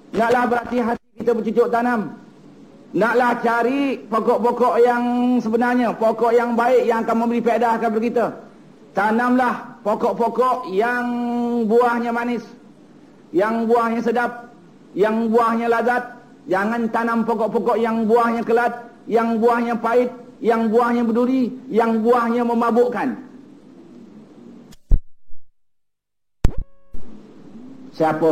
Naklah berhati hati kita bercucuk tanam. Naklah cari pokok-pokok yang sebenarnya, pokok yang baik yang akan memberi faedah kepada kita. Tanamlah pokok-pokok yang buahnya manis, yang buahnya sedap, yang buahnya lazat. Jangan tanam pokok-pokok yang buahnya kelat, yang buahnya pahit, yang buahnya berduri, yang buahnya memabukkan. Siapa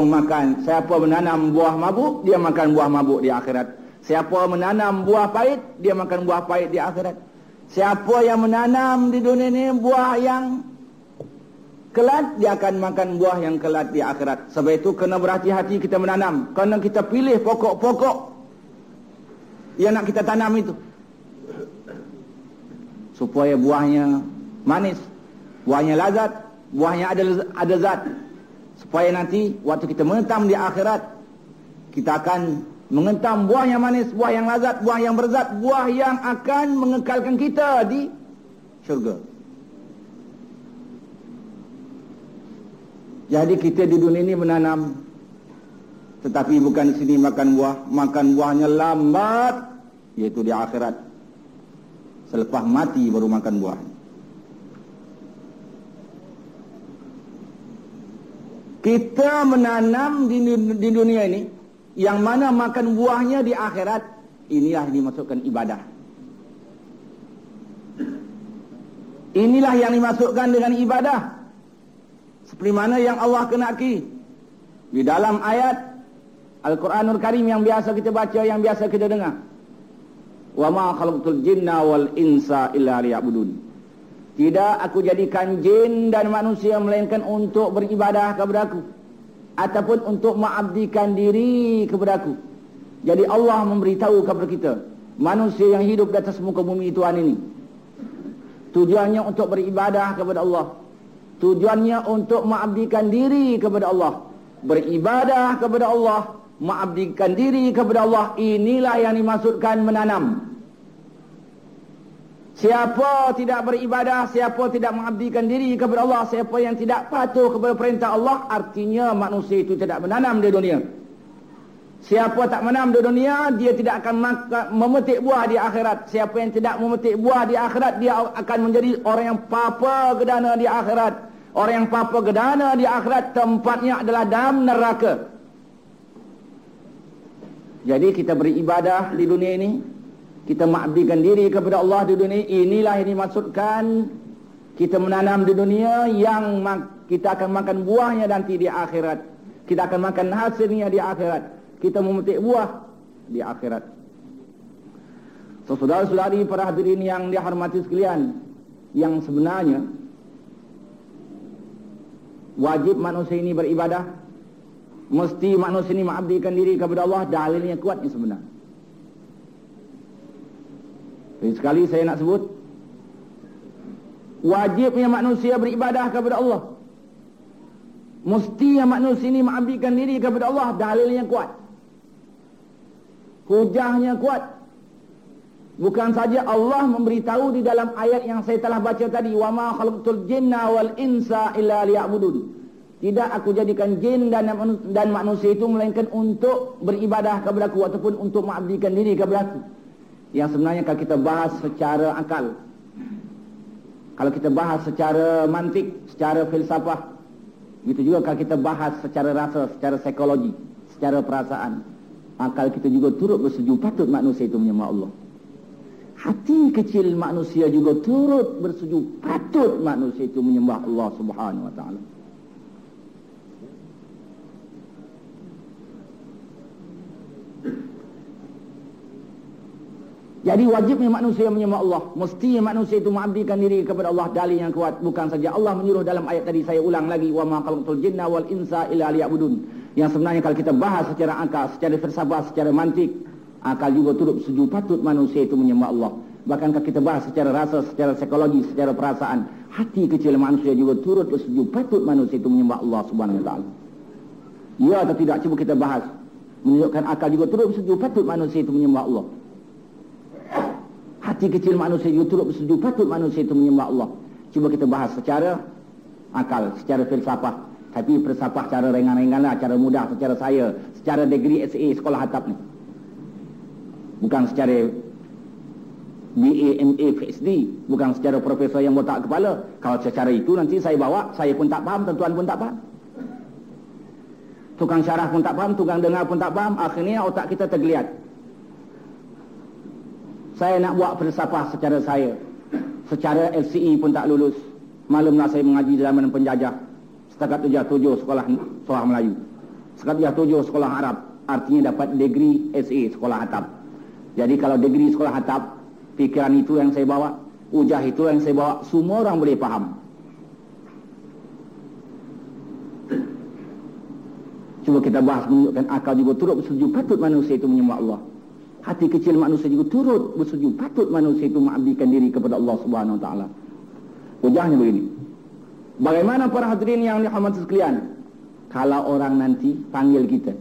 menanam buah mabuk, dia makan buah mabuk di akhirat. Siapa menanam buah pahit, dia makan buah pahit di akhirat. Siapa yang menanam di dunia ini buah yang kelat, dia akan makan buah yang kelat di akhirat. Sebab itu kena berhati-hati kita menanam. Kena kita pilih pokok-pokok yang nak kita tanam itu, supaya buahnya manis, buahnya lazat, buahnya ada zat. Supaya nanti waktu kita mengentam di akhirat, kita akan mengentam buah yang manis, buah yang lazat, buah yang berzat, buah yang akan mengekalkan kita di syurga. Jadi kita di dunia ini menanam, tetapi bukan di sini makan buahnya lambat, yaitu di akhirat. Selepas mati baru makan buah. Kita menanam di dunia ini, yang mana makan buahnya di akhirat, inilah dimasukkan ibadah. Inilah yang dimasukkan dengan ibadah. Seperti mana yang Allah kenaki di dalam ayat Al-Quranul Karim yang biasa kita baca, yang biasa kita dengar. Wa ma khalaqtul jinna wal insa illa liya'budun. Tidak aku jadikan jin dan manusia melainkan untuk beribadah kepada aku, ataupun untuk mengabdikan diri kepada aku. Jadi Allah memberitahu kepada kita, manusia yang hidup di atas muka bumi Tuhan ini, tujuannya untuk beribadah kepada Allah. Tujuannya untuk mengabdikan diri kepada Allah. Beribadah kepada Allah, mengabdikan diri kepada Allah. Inilah yang dimaksudkan menanam. Siapa tidak beribadah, siapa tidak mengabdikan diri kepada Allah, siapa yang tidak patuh kepada perintah Allah, artinya manusia itu tidak menanam di dunia. Siapa tak menanam di dunia, dia tidak akan memetik buah di akhirat. Siapa yang tidak memetik buah di akhirat, dia akan menjadi orang yang papa gedana di akhirat. Orang yang papa gedana di akhirat, tempatnya adalah dalam neraka. Jadi kita beribadah di dunia ini, kita mengabdikan diri kepada Allah di dunia. Inilah yang dimaksudkan kita menanam di dunia, yang kita akan makan buahnya nanti di akhirat. Kita akan makan hasilnya di akhirat. Kita memetik buah di akhirat. So, saudara-saudari para hadirin yang dihormati sekalian, yang sebenarnya wajib manusia ini beribadah, mesti manusia ini mengabdikan diri kepada Allah. Dalilnya kuatnya sebenarnya. Sekali saya nak sebut, wajibnya manusia beribadah kepada Allah. Mestinya manusia ini mengabdikan diri kepada Allah. Dalilnya kuat, hujahnya kuat. Bukan saja Allah memberitahu di dalam ayat yang saya telah baca tadi, wa ma khalaqtul jinna wal insa illa liya'budun. Tidak aku jadikan jin dan manusia itu melainkan untuk beribadah kepada aku, ataupun untuk mengabdikan diri kepada aku. Yang sebenarnya kalau kita bahas secara akal, kalau kita bahas secara mantik, secara filsafah, begitu juga kalau kita bahas secara rasa, secara psikologi, secara perasaan, akal kita juga turut bersetuju patut manusia itu menyembah Allah. Hati kecil manusia juga turut bersetuju patut manusia itu menyembah Allah Subhanahu wa ta'ala. Jadi wajibnya manusia menyembah Allah. Mestinya manusia itu mengabdikan diri kepada Allah. Dalil yang kuat. Bukan saja Allah menyuruh dalam ayat tadi, saya ulang lagi, wa ma khalaqtul jinna wal insa illa liya'budun. Yang sebenarnya kalau kita bahas secara akal, secara filsafat, secara mantik, akal juga turut setuju patut manusia itu menyembah Allah. Bahkan kalau kita bahas secara rasa, secara psikologi, secara perasaan, hati kecil manusia juga turut bersetuju patut manusia itu menyembah Allah Subhanahu wa ta'ala. Ya atau tidak, cuba kita bahas. Menunjukkan akal juga turut bersetuju patut manusia itu menyembah Allah. Hati kecil manusia juga turut bersetuju patut manusia itu menyembah Allah. Cuba kita bahas secara akal, secara filsafat. Tapi bersapah cara ringan-ringan lah, cara mudah, secara saya, secara degree SA sekolah atap ni. Bukan secara BA, MA, PhD, bukan secara profesor yang botak kepala. Kalau secara itu nanti saya bawa, saya pun tak faham, tuan pun tak faham. Tukang syarah pun tak faham, tukang dengar pun tak faham, akhirnya otak kita tergeliat. Saya nak buat falsafah secara saya, secara LCE pun tak lulus. Malamlah saya mengaji di zaman penjajah. Setakat tujuh sekolah Melayu. Setakat tujuh sekolah Arab. Artinya dapat degree SA sekolah atap. Jadi kalau degree sekolah atap, fikiran itu yang saya bawa, ujah itu yang saya bawa, semua orang boleh faham. Cuba kita bahas menunjukkan akal juga turut bersetuju patut manusia itu menyembah Allah. Hati kecil manusia juga turut bersetuju patut manusia itu mengabdikan diri kepada Allah Subhanahu Wa Taala. Ujahnya begini. Bagaimana para hadirin yang dirahmati sekalian, kalau orang nanti panggil kita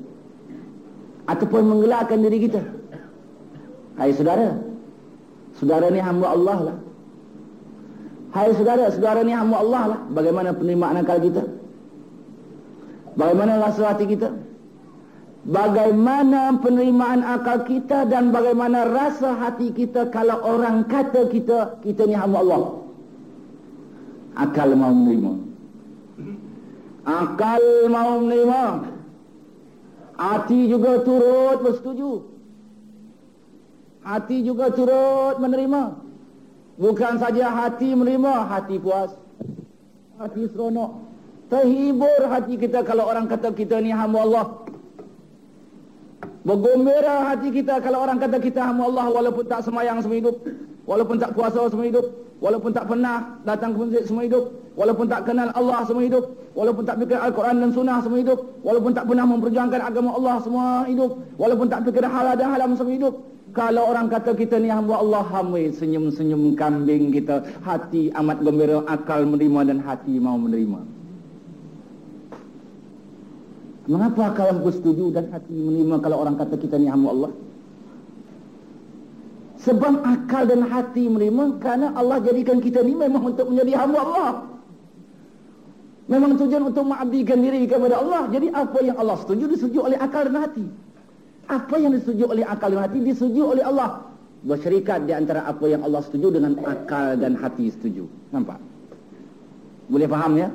ataupun menggelarkan diri kita, hai saudara, saudara ni hamba Allah lah. Hai saudara, saudara ni hamba Allah lah. Bagaimana penerimaan akal kita? Bagaimana rasa hati kita? Bagaimana penerimaan akal kita dan bagaimana rasa hati kita kalau orang kata kita ni hamba Allah? Akal mau menerima. Akal mau menerima. Hati juga turut bersetuju. Hati juga turut menerima. Bukan saja hati menerima, hati puas, hati seronok, terhibur hati kita kalau orang kata kita ni hamba Allah. Bergembira hati kita kalau orang kata kita hamba Allah, walaupun tak semayang semua hidup, walaupun tak puasa semua hidup, walaupun tak pernah datang ke masjid semua hidup, walaupun tak kenal Allah semua hidup, walaupun tak fikir Al-Quran dan Sunnah semua hidup, walaupun tak pernah memperjuangkan agama Allah semua hidup, walaupun tak fikir halal dan haram semua hidup. Kalau orang kata kita ni hamba Allah, hamil senyum-senyum kambing kita, hati amat gembira, akal menerima dan hati mau menerima. Mengapa akal bersetuju dan hati menerima kalau orang kata kita ni hamba Allah? Sebab akal dan hati menerima kerana Allah jadikan kita ni memang untuk menjadi hamba Allah. Memang tujuan untuk mengabdikan diri kepada Allah. Jadi apa yang Allah setuju disetujui oleh akal dan hati. Apa yang disetujui oleh akal dan hati disetujui oleh Allah. Bersyarikat di antara apa yang Allah setuju dengan akal dan hati setuju. Nampak? Boleh faham ya?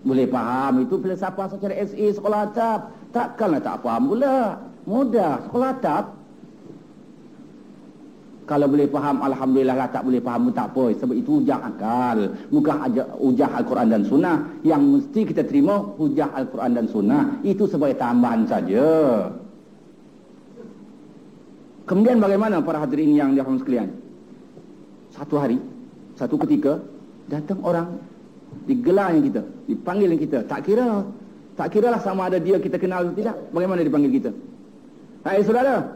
Boleh faham itu filsafah secara SA sekolah atap. Takkanlah tak faham pula. Mudah sekolah atap. Kalau boleh faham, alhamdulillah lah. Tak boleh faham pun tak apa. Sebab itu hujah akal, bukan hujah Al-Quran dan Sunnah. Yang mesti kita terima hujah Al-Quran dan Sunnah. Itu sebagai tambahan saja. Kemudian bagaimana para hadirin yang dirahmati sekalian? Satu hari, satu ketika datang orang, digelarnya kita, dipanggil kita. Tak kira lah sama ada dia kita kenal atau tidak. Bagaimana dipanggil kita? Hai saudara,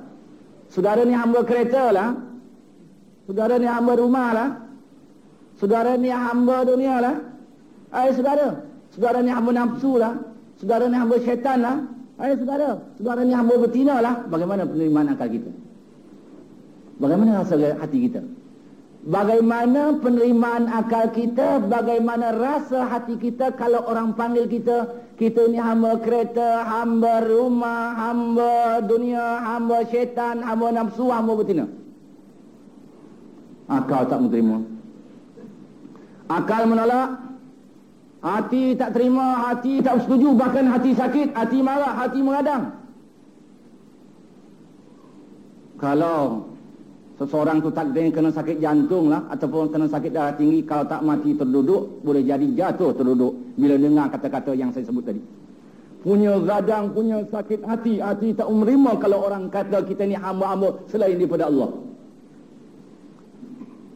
saudara ni hamba kereta lah, saudara ni hamba rumah lah, saudara ni hamba dunia lah. Hai saudara, saudara ni hamba nafsu lah, saudara ni hamba syaitan lah. Hai saudara, saudara ni hamba betina lah. Bagaimana penerimaan akal kita? Bagaimana rasa hati kita? Bagaimana penerimaan akal kita? Bagaimana rasa hati kita kalau orang panggil kita, kita ni hamba kereta, hamba rumah, hamba dunia, hamba syaitan, hamba nafsu, hamba betina? Akal tak menerima. Akal menolak. Hati tak terima, hati tak setuju, bahkan hati sakit, hati marah, hati mengadang. Kalau seseorang tu takdir kena sakit jantung lah, ataupun kena sakit darah tinggi, kalau tak mati terduduk, boleh jadi jatuh terduduk bila dengar kata-kata yang saya sebut tadi. Punya radang, punya sakit hati, hati tak menerima kalau orang kata kita ni hamba-hamba selain daripada Allah.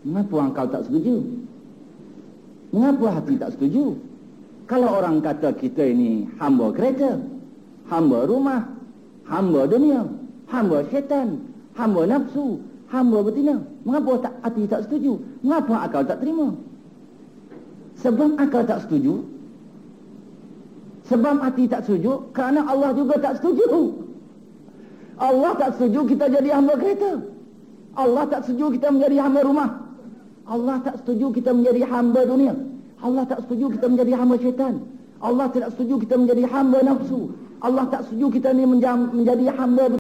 Mengapa akal tak setuju? Mengapa hati tak setuju? Kalau orang kata kita ini hamba kereta, hamba rumah, hamba dunia, hamba syaitan, hamba nafsu, hamba betina, mengapa hati tak setuju? Mengapa akal tak terima? Sebab akal tak setuju, sebab hati tak setuju, kerana Allah juga tak setuju. Allah tak setuju kita jadi hamba kereta. Allah tak setuju kita menjadi hamba rumah. Allah tak setuju kita menjadi hamba dunia. Allah tak setuju kita menjadi hamba syaitan. Allah tidak setuju kita menjadi hamba nafsu. Allah tak setuju kita ni menjadi hamba